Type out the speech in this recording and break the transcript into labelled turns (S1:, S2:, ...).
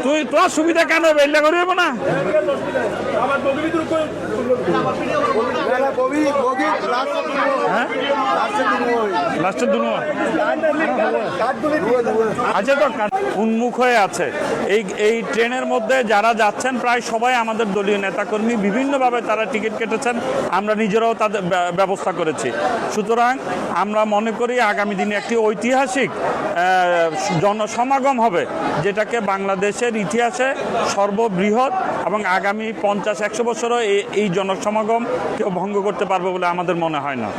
S1: তুই তোর সুবিধা কেন বেল্লা করিব না আচ্ছা তো উন্মুখ হয়ে আছে এই ট্রেনের মধ্যে যারা যাচ্ছেন প্রায় সবাই আমাদের দলীয় নেতাকর্মী বিভিন্নভাবে তারা টিকিট কেটেছেন আমরা নিজেরাও তাদের ব্যবস্থা করেছি সুতরাং আমরা মনে করি আগামী দিনে একটি ঐতিহাসিক জনসমাগম হবে যেটাকে বাংলাদেশের ইতিহাসে সর্ববৃহৎ এবং আগামী 50-100 বছরও এই জনসমাগম কেউ ভঙ্গ করতে পারবে বলে আমাদের মনে হয় না